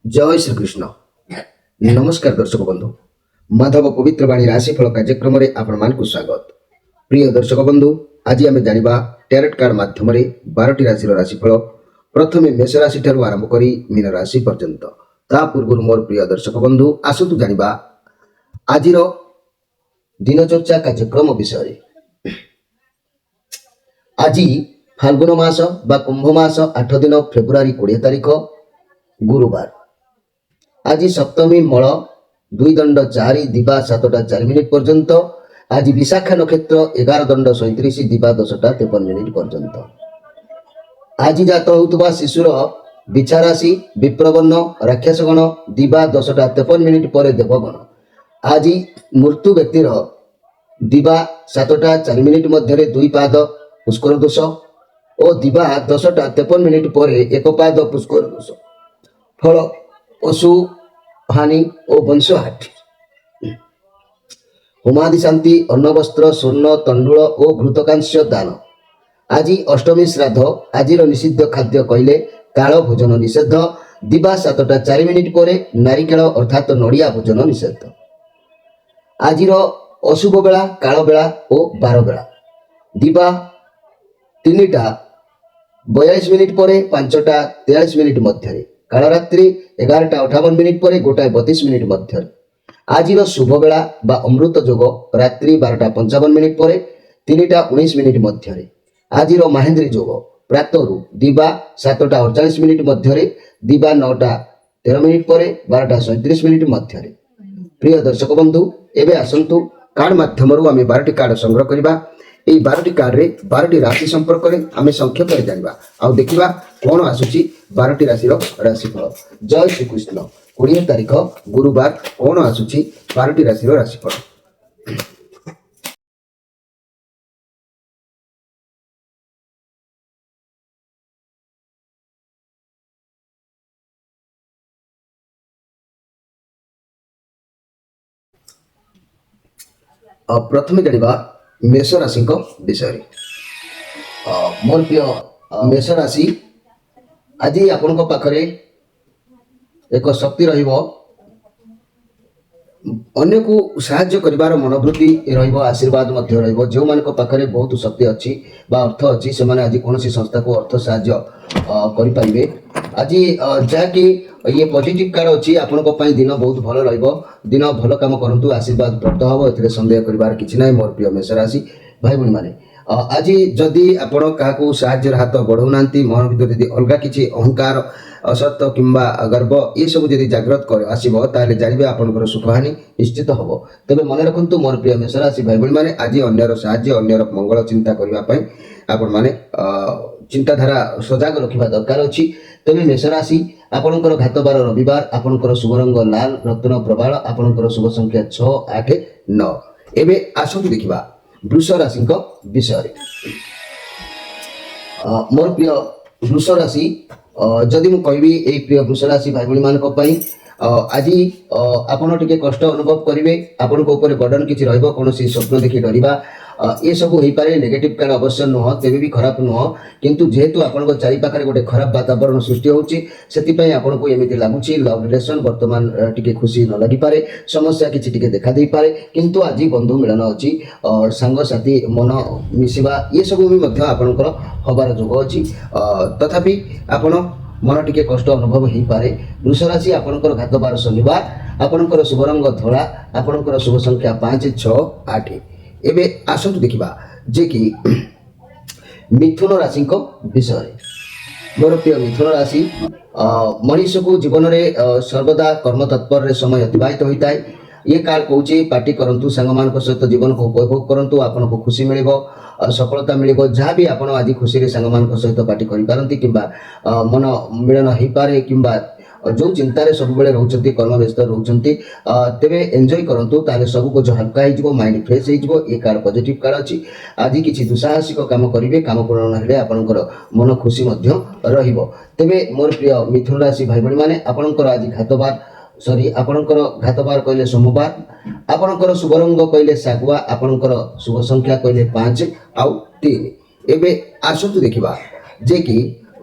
जय श्रीकृष्ण नमस्कार दर्शक बंधु माधव पवित्र बाणी राशिफल कार्यक्रम में आपण स्वागत। प्रिय दर्शक बंधु आज आम जाना टैरोट कार्ड माध्यम 12टी राशि राशिफल प्रथम मेष राशि ठारू आरंभ कर मीन राशि पर्यंत। ता पूर्व मोर प्रिय दर्शक बंधु आसतु जाना आज दिनचर्चा कार्यक्रम विषय। आज फाल्गुन मास बा कुंभ मास 8 दिन फेब्रुआरी 20 तारीख गुरुवार। आज सप्तमी मल 2 दंड 4 दिवा 7टा 4 मिनिट पर्यंत। आज विशाखा नक्षत्र 11 दंड 37 दिवा 10टा 53 मिनिट पर्यंत। आज जात होउतबा शिशुर बिछा राशि विप्रवर्ण राक्षसगण दिवा 10टा 53 मिनिट पर देवगण। आज मृत्यु व्यक्तिर दिवा 7टा 4 मिनिट मध्य 2 पाद पुष्कर दोष और दिवा 10टा 53 मिनिट पर 1 पाद पुष्कर दोष। फल पशु हानि और वंशहानि। होमादि शांति अन्न वस्त्र स्वर्ण तंडुल और घृतकांस्य दान। आज अष्टमी श्राद्ध। आज निषिद्ध खाद्य कहले काल भोजन निषेध। दिवा 7टा 4 मिनिट पर नारिकेल अर्थात नड़िया भोजन निषेध। आज अशुभ बेला काल बेला और 12 बेला। दिवा 3टा 42 मिनिट पर 5टा 43 मिनिट मध्य। कालरात्रि 11टा 58 मिनिट पर 1टा 32 मिनिट मध्य। आज शुभ बेला बा अमृत जोग रात्रि 12टा 55 मिनिट पर 3टा 19 मिनिट मध्य। आज महेंद्री जोग प्रातरु दिवा 7टा 48 मिनिट मध्य दिवा 9टा 13 मिनिट पर 12टा 37 मिनिट मध्य। प्रिय दर्शक बंधु एबे आसंतु कार्ड माध्यम आम 12टी कार्ड संग्रह करबा। এই 12ଟି कार्ड 12ଟି राशि संपर्क में आम संक्षेप में जाना आउ देखा कौन आसूची 12टी राशि राशिफल। जय श्रीकृष्ण 20 तारीख गुरुवार कौन आसूची 12टी राशि राशिफल। प्रथम जाना मेष राशि विषय। मोर प्रिय मेष राशि आज आपण पाखरे एक शक्ति रहिबो। अन्य को साहाय्य करिवार मनोवृत्ति रहिबो। आशीर्वाद मध्य रहिबो। जो मान पाखरे बहुत शक्ति अच्छी बा अर्थ अच्छी से माने आज कौन संस्था को अर्थ साहाय्य करि पारिबे। आज जहाँकि ये पॉजिटिव कार्ड अच्छी आपण दिन बहुत भल रहिबो। दिन भल काम करंतु आशीर्वाद प्राप्त हबो एथिरे संदेह करिवार किछि नै। मोर प्रिय मेष राशि भाई भणी माने आज जदि आपण काहाकू साहाय्य हाथ बढ़ाऊ नांती मन भीतर यदि अलगा किछि अहंकार असत किंबा गर्व ये सब जदि जागृत कर आसीबो ताले जानिबे आपनकर सुखहानि निश्चित हबो। तबे मन रखंतु मोर प्रिय मेष राशि भाई भणी माने आज अन्यर साहाय्य अन्यर मंगल चिंता करबा पई आपण माने चिंताधारा सजाग रखिबा दरकार अछि। तबे मेष राशि आपनकर घातबार रविवार आपनकर शुभ रंग लाल रत्न प्रबाल आपनकर शुभ संख्या 6 8 9। एबे आसंतु देखिबा वृष राशि विषय। मोर प्रिय वृष राशि जदि मुझे कहबी प्रिय वृष राशि भाई भाई मानक आज आपन टिके कष्ट अनुभव करेंगे। आपण बर्डन किसी कौन स्वप्न देखी डरवा ये सब हो पारे। नेगेटिव कार्ड अवश्य नुह तेबे भी खराब नुह किंतु जेहेतु आपण चारिपाखे गोटे खराब वातावरण सृष्टि होची से आपको एमती लगुच लव रिलेशन बर्तमान टिके खुशी न लगी पारे। समस्या किसी टिके देखा दे पारे किंतु आज बंधु मिलन अच्छी सांग साथी मन मिसवा ये सब भी आपणकर हबार जोग अच्छी। तथापि आपण मन टिके कष्ट अनुभव हो पारे। वृष राशि आपणकर घातबार शनिवार आपणकर शुभ रंग धला आपणकर शुभ संख्या 5 6 8। एबे आसंतु देखिबा जे कि मिथुन राशि विषय। मोर प्रिय मिथुन राशि मनीष को जीवन में सर्वदा कर्म तत्पर समय अतिबाहित होता है। ये काल कौचे पार्टी करंतु सांग मान सहित जीवन को उपभोग करंतु आपन को खुशी मिलिबो सफलता मिलिबो। जहाँ भी आपन आज खुशी रे सांग मान सहित पार्टी करि पारंती किंबा मन मिलन हो पारे किंबा जो चिंतार सब बेले रोचंती कर्म व्यस्त रोचंती तेबे एंजॉय करंतु ताले सब कुछ हल्का हो जिवो माइंड फ्रेश हो जिवो। ये कार्ड पॉजिटिव कार्ड अछि। आज किछि दुसाहसिक काम करिवे काम पूर्ण हेले आपनकर मन खुशी मध्य रहिबो। तेबे मोर प्रिय मिथुन राशि भाई भणी माने आपनकर आज घातबार सॉरी आपनकर घातबार कहले सोमवार आपनकर शुभ रंग कहले सागुआ आपनकर शुभ संख्या कहले 5 आउ 3। एबे आसंतु देखिबा जे कि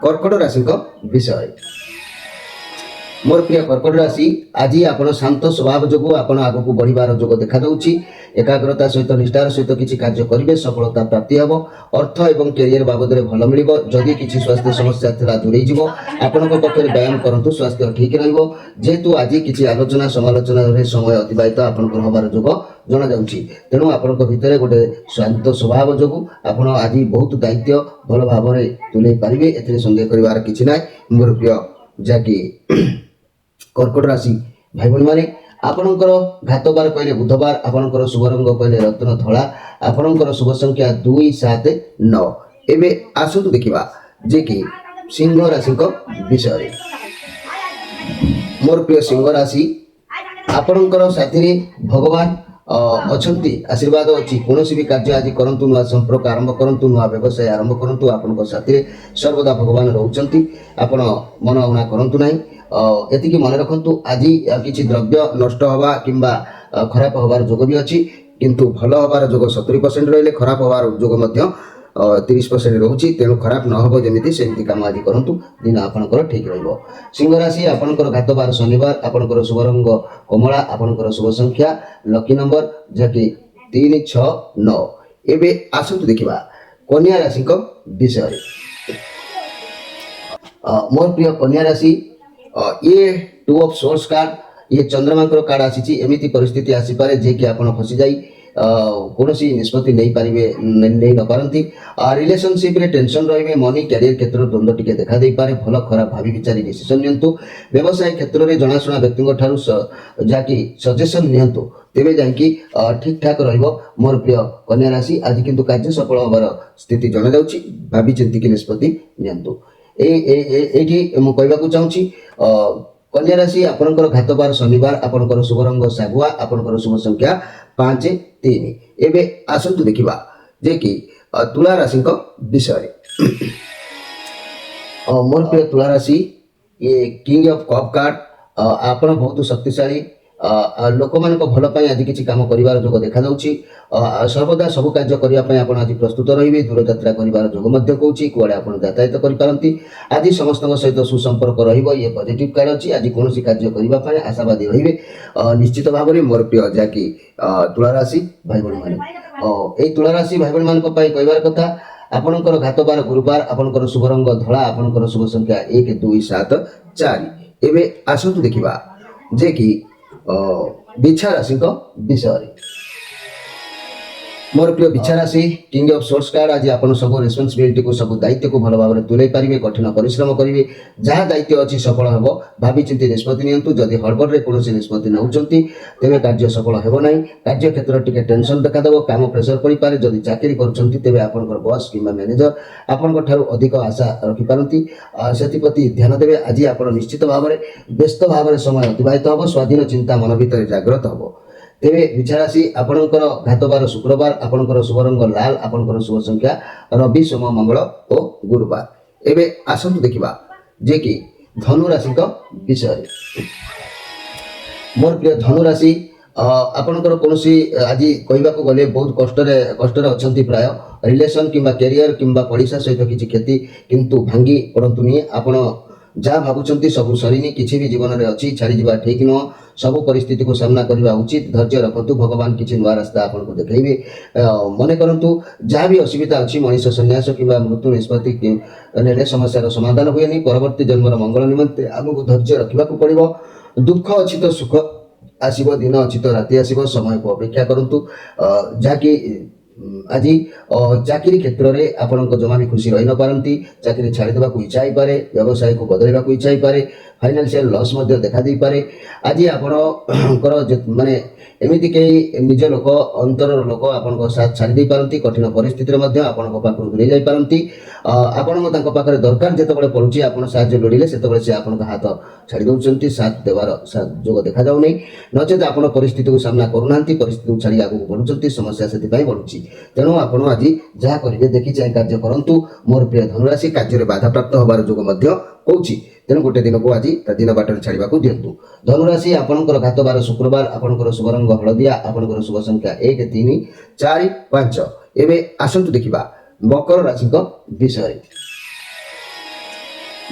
कर्कट राशि विषय। मोर प्रिय कर्कट राशि आज आप शांत स्वभाव जो आप आग को बढ़िबार जोग देखा दूची एकाग्रता सहित निष्ठार सहित किसी कार्य करेंगे सफलता प्राप्ति हम अर्थ एवं कैरियर बाबद में भल मिल जदि किसी स्वास्थ्य समस्या था दूरे आपण पक्ष व्यायाम करूँ स्वास्थ्य ठीक जेहेतु आज किसी आलोचना समालोचना समय अतिबाहित आपंकर हबार जोग जना जाऊँगी तेणु आपण भितर गोटे शांत स्वभाव जो आप आज बहुत दायित्व भल भाव में तुले पारे ए संदेह कर किसी ना मोर प्रिय जहाँकि कर्कट राशि भाई भाई माने आपणकर घातबार कहले बुधवार आपणकर शुभ रंग कहले रत्न धला आपणकर शुभ संख्या 2 7 9 एबे आसतु देखिबा जे कि सिंह राशि को विषय मोर प्रिय सिंह राशि आपणकर साथी रे भगवान अछंती आशीर्वाद अच्छी कौन भी कार्य आज करंतु नुआ संपर्क आरंभ करंतु नुआ व्यवसाय आरंभ करंतु आपन साथी रे सर्वदा भगवान रहउचंती आपण मन उना करंतु नाही एतिकी मन रखंतु आज किसी द्रव्य नष्ट हवा किंबा खराब हबार जोग भी अच्छी किंतु भल हबार जोग 70% रहिले खराब हबार जोग मध्य 30% रोचे तेणु खराब न हो जमी सेमती कम आज करूँ दिन आपंकर ठीक रहा सिंह राशि आपंकर घातबार शनिवार आपंकर शुभ रंग कमला आपंकर शुभ संख्या लकी नंबर जहाँकि 3 6 9 एबे आसतु देखिबा कन्या राशि विषय मोर प्रिय कन्या राशि ये 2 ऑफ सोर्स कार्ड ये चंद्रमा कार्ड आसी एमती परिस्थिति आसीपे जे कि आप फसी जाई कौन सी निष्पत्ति नहीं पारे नहीं न पारती रिलेशनशिप रे टेंशन रही मनी कैरियर क्षेत्र द्वंद्व टिके देखा दे पारे भल खराब भावी विचारी डिसीजन नियंतु व्यवसाय क्षेत्र में जनाशुना व्यक्ति जहाँकि सजेशन नियंतु तेरे जाकि ठीक ठाक रहिबो मोर प्रिय कन्या राशि आज किंतु कार्य सफल होबार स्थिति जना जाउची भावी चिंतिकी निष्पत्ति नियंतु एठी मु कहबाकू चाहूची कन्या राशि आपनकर घातबार शनिवार आपनकर शुभ रंग सागुआ आपनकर शुभ संख्या 5 3 एबे आसंतु देखिबा जे कि तुला राशि विषय मोर प्रिय तुला राशि ये किंग ऑफ कप कार्ड आपण बहुत शक्तिशाली लोक मान भल आज किसी कम कर जोग देखा सर्वदा सब कार्य करने आज प्रस्तुत रही दूर यात्रा कर जोग कौच कुआड़े आप यातायात करपारती आज समस्त सहित सुसंपर्क रही पॉजिटिव कार्ड अच्छी आज कौन कार्य करने आशावादी रही निश्चित भाव में मोर प्रिय जहाँकि तुला राशि भाई भाई मैंने तुला राशि भाई भाई मान कहबार कथा आपणकर घातबार गुरुवार आपणकर शुभ रंग धला आपणकर शुभ संख्या 1 2 7 4 एबे आसतु देखिबा जे कि बिछा राशि विषय मोर प्रिय बिछा राशि किंग ऑफ सोर्स कार्ड आज आप सब रेस्पॉन्सिबिलिटी को सब दायित्व को भल भाव में तुले पारे कठिन परिश्रम करेंगे जहाँ दायित्व अच्छी सफल हम भावी चिंती निष्पत्ति नियंतु जदि हड़बड़े कौन निष्पत्ति नौकरी तेरे कार्य सफल हो ना कार्य क्षेत्र टिके टेंशन देखादेव काम प्रेसर पड़ पारे जदि चाकरी कर आपंकर बॉस कि मैनेजर आपण अधिक आशा रखिपारती से ध्यान देवे आज आप निश्चित भाव में व्यस्त भाव में समय अतिबाहित हम स्वाधीन चिंता मन भर जागृत हम तेरे बिछा राशि आपणकर घातबार शुक्रवार आपणकर शुभ रंग लाल आपणकर शुभ संख्या रवि सोम मंगल और गुरुवार एबे आसंतु देखिबा जे कि धनु राशि विषय मोर प्रिय धनु राशि आपणकर कौन आज कहवाक गले बहुत कष्ट अच्छा प्राय रिलेशन किंबा कैरियर किंबा पड़िशा सहित किसी क्षति किंतु भांगी पड़तुनि आपण जहाँ भावुं सब सरीनी किसी भी जीवन में अच्छी छाड़ी जा ठीक नुह सब परिस्थिति को सामना करने उचित धैर्य रखु भगवान किसी नुआ रास्ता आपको देखिए मन करूँ जहाँ भी असुविधा अच्छी मनीष संन्यास कि मृत्यु निष्पत्ति ने समस्या समाधान हुए नहीं परवर्ती जन्मर मंगल निमंते आमको धैर्य रखा पड़ो दुख अच्छी तो सुख आसब दिन अच्छी तो राति आसब समय को अपेक्षा करूँ जहाँकि आज चाकरी क्षेत्र में आपण जमा भी खुशी रही न पारती चाकरी छाड़ीदेवा इच्छा हो पारे व्यवसाय को बदलवा इच्छा हो पारे फाइनान्शियल लॉस देखा दे पारे आज आपणकर माने एमती कई निज लोक अंतर लोक आपण साथ छाड़ी दे पारती कठिन परिस्थिति पाखु दूरे जा पारती आपण दरकार जिते पड़ुची आप साहय लोड़े से आप हाथ छाड़ी दौरान साथ देवार जोग देखा जाऊना नचेत आप परिस्थिति को सामना करूना परिस्थिति को छाड़ी आगे बढ़ुंट समस्या से बढ़ुची तेणु आपड़ आज जहाँ करेंगे देखी चाहे कार्य करूँ मोर प्रिय धनुराशि कार्य बाधा प्राप्त होबार जोग कौच तेणु गोटे दिन को आज दिन बाटर छाड़ा दिंतु धनुराशि आपणकर घातबार शुक्रवार आपणकर शुभ रंग हलदिया आपणकर शुभ संख्या 1 3 4 5 एबे आसंतु देखिबा मकर राशि विषय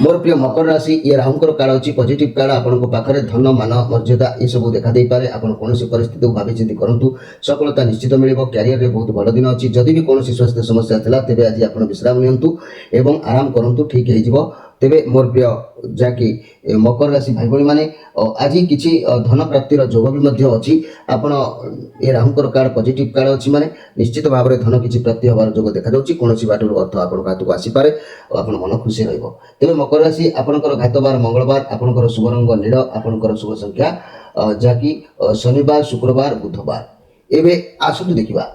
मोर प्रिय मकर राशि ये राहुंकर काल अच्छी पॉजिटिव काल आपन पाखे धन मान मर्यादा ये सब देखा दे पारे आप कौन परिस्थिति को भावी चिंती करूँ सफलता निश्चित मिल कैरियर में बहुत भल दिन अच्छी जदि भी कौन स्वास्थ्य समस्या था तेज आज आप विश्राम नियंतु एवं आराम करूँ ठीक हो तेबे मोर प्रिय जाकि मकर राशि भाई भाई माने आज किसी धन प्राप्तिर जोग भी मध्य अच्छी आपण ए राहुंकर कार्ड पॉजिटिव कार्ड अच्छी माने निश्चित भाव में धन किसी प्राप्ति हबार जोग देखा जाउछि कोनोसी बाटरू अर्थ आपण हाथक आसी पारे आपण मन खुशी रहइबो तेबे मकर राशि आपणकर घातबार मंगलवार आपणकर शुभ रंग नील आपणकर शुभ संख्या जाकि शनिवार शुक्रवार बुधवार एबे आसु देखिबा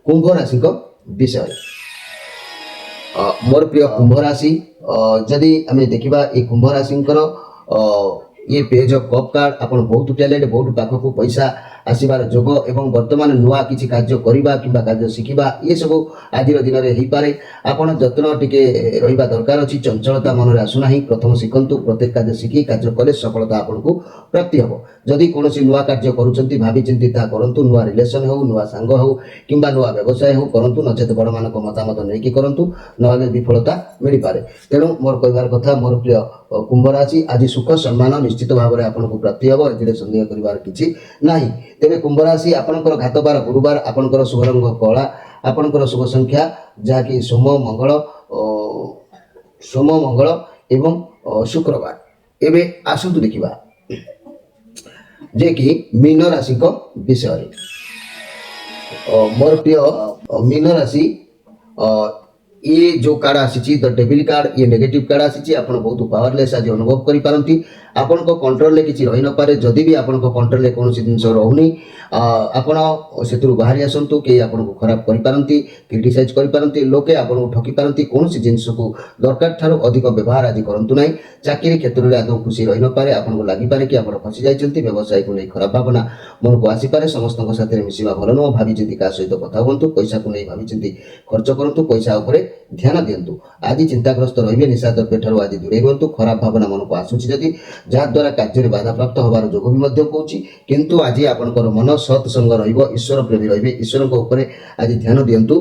कुंभ राशि को विषय मोर प्रिय कुंभ राशि जदि आम देखा ये कुंभ राशि ये पेज ऑफ कप कार्ड आपन बहुत टैलेंट बहुत पाखक पैसा आसबार जोग एवं वर्तमान नुआ किसी कार्य करवा कि कार्य शिखा ये सब आज दिन में पारे आपन जत्न टिके रहिबा दरकार अच्छी चंचलता मन में आसुना प्रथम शिखु प्रत्येक कार्य शिखी कार्य कले सफलता आपन को प्राप्ति हम जदि कौन नुआ कार्य करुँच भावी चिंती करूँ नुआ रिलेसन हो नुआ सांग हो कि नुआ व्यवसाय हो करूँ नचेत बड़ मान मतामत नहीं करूँ ना विफलता मिल पारे तेणु मोर कहबार कथा मोर प्रिय कुंभ राशि आज सुख सम्मान निश्चित भाव में आपको प्राप्ति हम ए सन्देह कर किसी ना तेरे कुंभ राशि आपणकर घातबार गुरुवार आपणकर शुभ रंग कला आपणकर शुभ संख्या जहाँकि सोम मंगल एवं शुक्रवार एवं आसतु देखा जे कि मीन राशि को विषय मोर प्रिय मीन राशि ये जो कार्ड आसी द डेविल कार्ड ये नेगेटिव कार्ड आसी आपन बहुत पावरलेस आज अनुभव करि पारंती आपन को कंट्रोल ले किछि रहि न पारे जदि भी आपन को कंट्रोल ले कोनोसी जिंस रहउनी आपन सेतुरु बाहरी आसंतु के आपन को खराब करि पारंती क्रिटिसाइज करि पारंती लोके आपन को ठकी पारंती कोनोसी जिंस को दरकार थारो अधिक व्यवहार आज करंतु नै चाकरी क्षेत्र रे आदौ खुशी रहि न पारे आपन को लागि पारे कि आपन फसी जाइछंती व्यवसाय को नै खराब भावना मन को आसी पारे समस्त को साथे मिसिबा भलो न भावी चिंती का सहित कथा हुंतु पैसा को नै भावी चिंती खर्च करंतु पैसा ऊपर ध्यान दिंतु आज चिंताग्रस्त रहिबे निशा द्रव्य ठारू आज दूरे रुहतु खराब भावना मन को आसुछि जदि जहाँ द्वारा कार्य बाधा प्राप्त होबार जोग भी मध्य कहूँ किंतु आज आपनकर मन सत्संग रहिबो ईश्वर प्रेमी रहिबे ईश्वर को ऊपर आज ध्यान दिंतु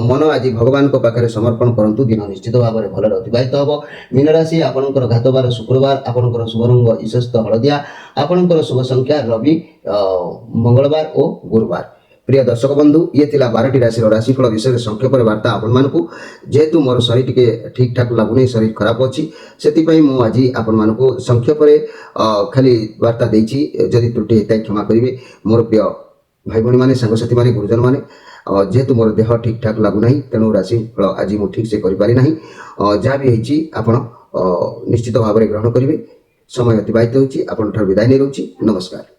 मन आज भगवान को पाखरे समर्पण करंतु दिन निश्चित भाव में भल अतिबाहित हम मीन राशि आपनकर घातबार शुक्रवार आपनकर शुभ रंग ईशस्त हलदिया आपनकर शुभ संख्या रवि मंगलवार और गुरुवार प्रिय दर्शक बंधु ये थिला 12टी राशि राशिफल विषय संक्षेप वार्ता आपण मानकु जेहेतु मोर शरीर टिके ठीक ठाक लागुनी शरीर खराब अच्छी से मु आज आपण मानकु संक्षेप खाली वार्ता देछि जदि त्रुटि होता क्षमा करेंगे मोर प्रिय भाई भाई माने सांगसाथी माने गुरुजन माने जेहेतु मोर देह ठीक ठाक लागुना तेणु राशिफल आज मु ठीक से करि जहाँ भी होइछि आपण निश्चित भाव में ग्रहण करेंगे समय अतिबाहित होछि आपण विदाय नहीं रहउछि नमस्कार।